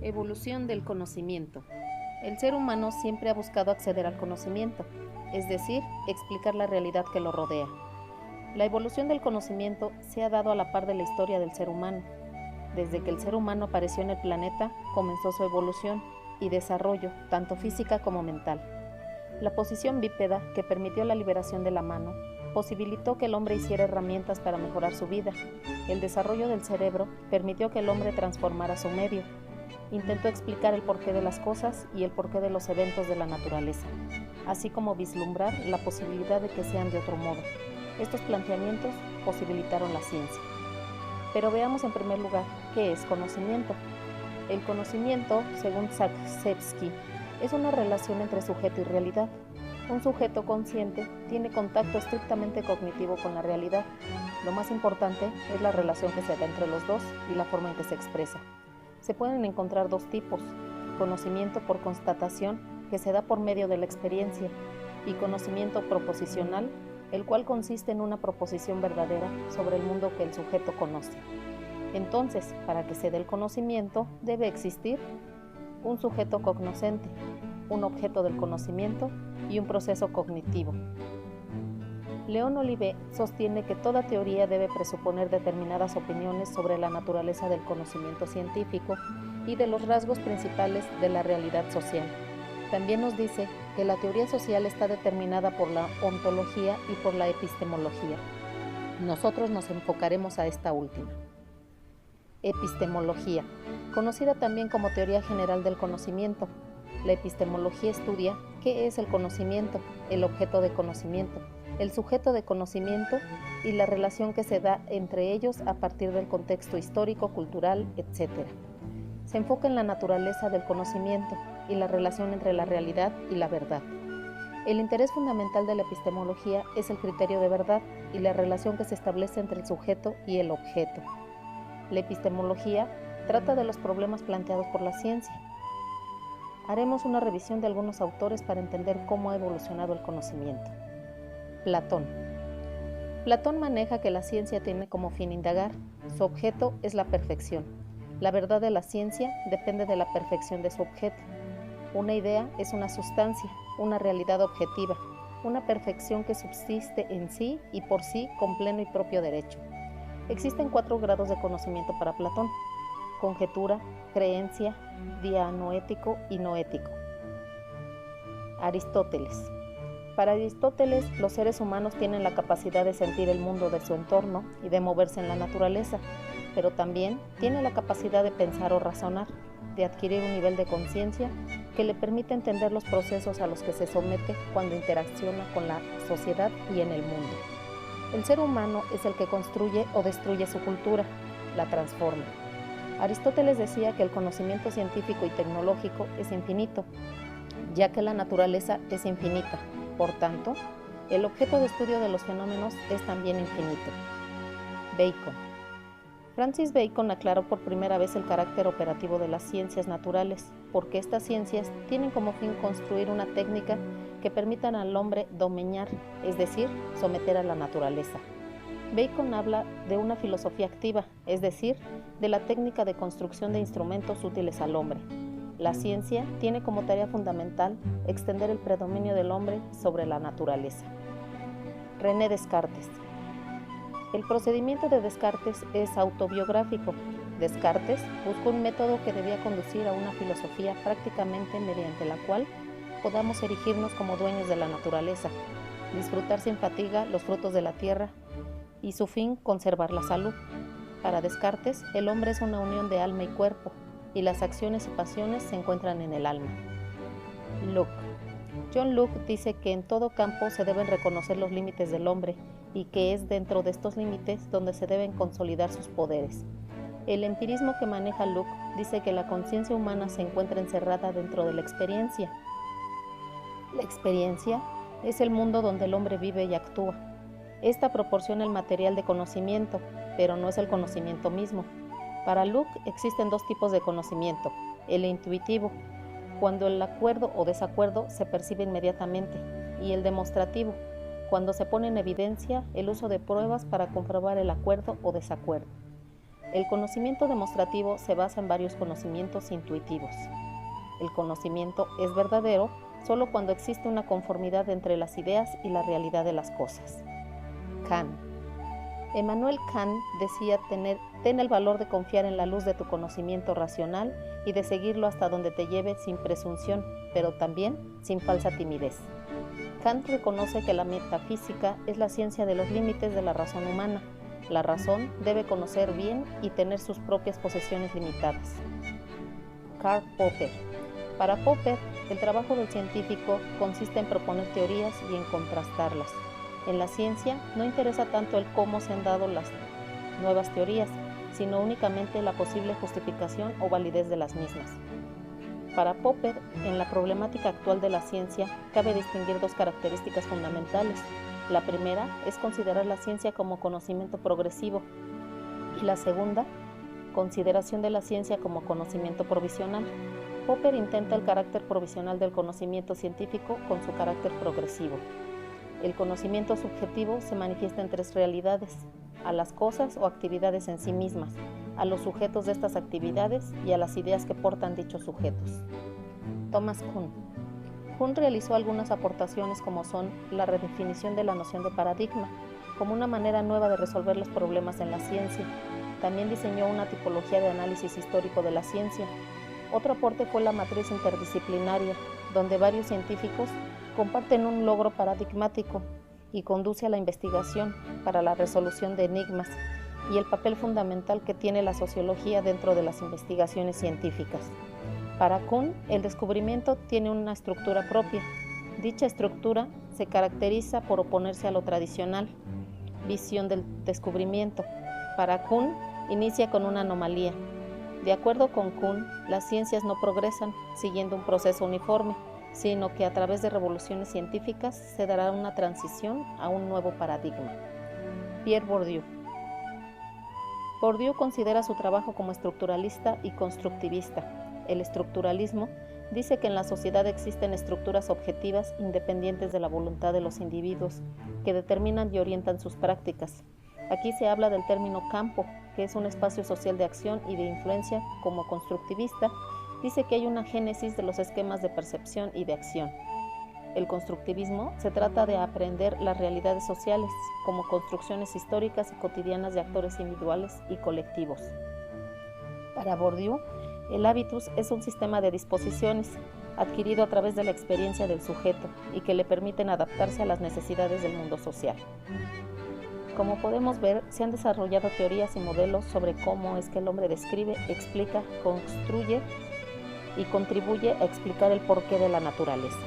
Evolución del conocimiento. El ser humano siempre ha buscado acceder al conocimiento, es decir, explicar la realidad que lo rodea. La evolución del conocimiento se ha dado a la par de la historia del ser humano. Desde que el ser humano apareció en el planeta, comenzó su evolución y desarrollo, tanto física como mental. La posición bípeda, que permitió la liberación de la mano, posibilitó que el hombre hiciera herramientas para mejorar su vida. El desarrollo del cerebro permitió que el hombre transformara su medio. Intentó explicar el porqué de las cosas y el porqué de los eventos de la naturaleza, así como vislumbrar la posibilidad de que sean de otro modo. Estos planteamientos posibilitaron la ciencia. Pero veamos en primer lugar qué es conocimiento. El conocimiento, según Saksevsky, es una relación entre sujeto y realidad. Un sujeto consciente tiene contacto estrictamente cognitivo con la realidad. Lo más importante es la relación que se da entre los dos y la forma en que se expresa. Se pueden encontrar dos tipos: conocimiento por constatación, que se da por medio de la experiencia, y conocimiento proposicional, el cual consiste en una proposición verdadera sobre el mundo que el sujeto conoce. Entonces, para que se dé el conocimiento, debe existir un sujeto cognoscente, un objeto del conocimiento y un proceso cognitivo. León Olivet sostiene que toda teoría debe presuponer determinadas opiniones sobre la naturaleza del conocimiento científico y de los rasgos principales de la realidad social. También nos dice que la teoría social está determinada por la ontología y por la epistemología. Nosotros nos enfocaremos a esta última. Epistemología, conocida también como teoría general del conocimiento. La epistemología estudia qué es el conocimiento, el objeto de conocimiento, el sujeto de conocimiento y la relación que se da entre ellos a partir del contexto histórico, cultural, etc. Se enfoca en la naturaleza del conocimiento y la relación entre la realidad y la verdad. El interés fundamental de la epistemología es el criterio de verdad y la relación que se establece entre el sujeto y el objeto. La epistemología trata de los problemas planteados por la ciencia. Haremos una revisión de algunos autores para entender cómo ha evolucionado el conocimiento. Platón. Platón maneja que la ciencia tiene como fin indagar. Su objeto es la perfección. La verdad de la ciencia depende de la perfección de su objeto. Una idea es una sustancia, una realidad objetiva, una perfección que subsiste en sí y por sí con pleno y propio derecho. Existen 4 grados de conocimiento para Platón: conjetura, creencia, dianoético y noético. Aristóteles. Para Aristóteles, los seres humanos tienen la capacidad de sentir el mundo de su entorno y de moverse en la naturaleza, pero también tienen la capacidad de pensar o razonar, de adquirir un nivel de conciencia que le permite entender los procesos a los que se somete cuando interacciona con la sociedad y en el mundo. El ser humano es el que construye o destruye su cultura, la transforma. Aristóteles decía que el conocimiento científico y tecnológico es infinito, ya que la naturaleza es infinita. Por tanto, el objeto de estudio de los fenómenos es también infinito. Bacon. Francis Bacon aclaró por primera vez el carácter operativo de las ciencias naturales, porque estas ciencias tienen como fin construir una técnica que permitan al hombre domeñar, es decir, someter a la naturaleza. Bacon habla de una filosofía activa, es decir, de la técnica de construcción de instrumentos útiles al hombre. La ciencia tiene como tarea fundamental extender el predominio del hombre sobre la naturaleza. René Descartes. El procedimiento de Descartes es autobiográfico. Descartes buscó un método que debía conducir a una filosofía prácticamente mediante la cual podamos erigirnos como dueños de la naturaleza, disfrutar sin fatiga los frutos de la tierra y su fin, conservar la salud. Para Descartes, el hombre es una unión de alma y cuerpo, y las acciones y pasiones se encuentran en el alma. Locke. John Locke dice que en todo campo se deben reconocer los límites del hombre y que es dentro de estos límites donde se deben consolidar sus poderes. El empirismo que maneja Locke dice que la conciencia humana se encuentra encerrada dentro de la experiencia. La experiencia es el mundo donde el hombre vive y actúa. Esta proporciona el material de conocimiento, pero no es el conocimiento mismo. Para Locke existen 2 tipos de conocimiento: el intuitivo, cuando el acuerdo o desacuerdo se percibe inmediatamente, y el demostrativo, cuando se pone en evidencia el uso de pruebas para comprobar el acuerdo o desacuerdo. El conocimiento demostrativo se basa en varios conocimientos intuitivos. El conocimiento es verdadero solo cuando existe una conformidad entre las ideas y la realidad de las cosas. Kant. Emmanuel Kant decía: ten el valor de confiar en la luz de tu conocimiento racional y de seguirlo hasta donde te lleve sin presunción, pero también sin falsa timidez. Kant reconoce que la metafísica es la ciencia de los límites de la razón humana. La razón debe conocer bien y tener sus propias posesiones limitadas. Karl Popper. Para Popper, el trabajo del científico consiste en proponer teorías y en contrastarlas. En la ciencia no interesa tanto el cómo se han dado las nuevas teorías, sino únicamente la posible justificación o validez de las mismas. Para Popper, en la problemática actual de la ciencia, cabe distinguir dos características fundamentales. La primera es considerar la ciencia como conocimiento progresivo y la segunda, consideración de la ciencia como conocimiento provisional. Popper intenta el carácter provisional del conocimiento científico con su carácter progresivo. El conocimiento subjetivo se manifiesta en tres realidades: a las cosas o actividades en sí mismas, a los sujetos de estas actividades y a las ideas que portan dichos sujetos. Thomas Kuhn. Kuhn realizó algunas aportaciones como son la redefinición de la noción de paradigma, como una manera nueva de resolver los problemas en la ciencia. También diseñó una tipología de análisis histórico de la ciencia. Otro aporte fue la matriz interdisciplinaria, donde varios científicos comparten un logro paradigmático y conduce a la investigación para la resolución de enigmas y el papel fundamental que tiene la sociología dentro de las investigaciones científicas. Para Kuhn, el descubrimiento tiene una estructura propia. Dicha estructura se caracteriza por oponerse a lo tradicional, visión del descubrimiento. Para Kuhn, inicia con una anomalía. De acuerdo con Kuhn, las ciencias no progresan siguiendo un proceso uniforme, sino que a través de revoluciones científicas se dará una transición a un nuevo paradigma. Pierre Bourdieu. Bourdieu considera su trabajo como estructuralista y constructivista. El estructuralismo dice que en la sociedad existen estructuras objetivas independientes de la voluntad de los individuos que determinan y orientan sus prácticas. Aquí se habla del término campo, que es un espacio social de acción y de influencia. Como constructivista, dice que hay una génesis de los esquemas de percepción y de acción. El constructivismo se trata de aprender las realidades sociales como construcciones históricas y cotidianas de actores individuales y colectivos. Para Bourdieu, el hábitus es un sistema de disposiciones adquirido a través de la experiencia del sujeto y que le permiten adaptarse a las necesidades del mundo social. Como podemos ver, se han desarrollado teorías y modelos sobre cómo es que el hombre describe, explica, construye y contribuye a explicar el porqué de la naturaleza.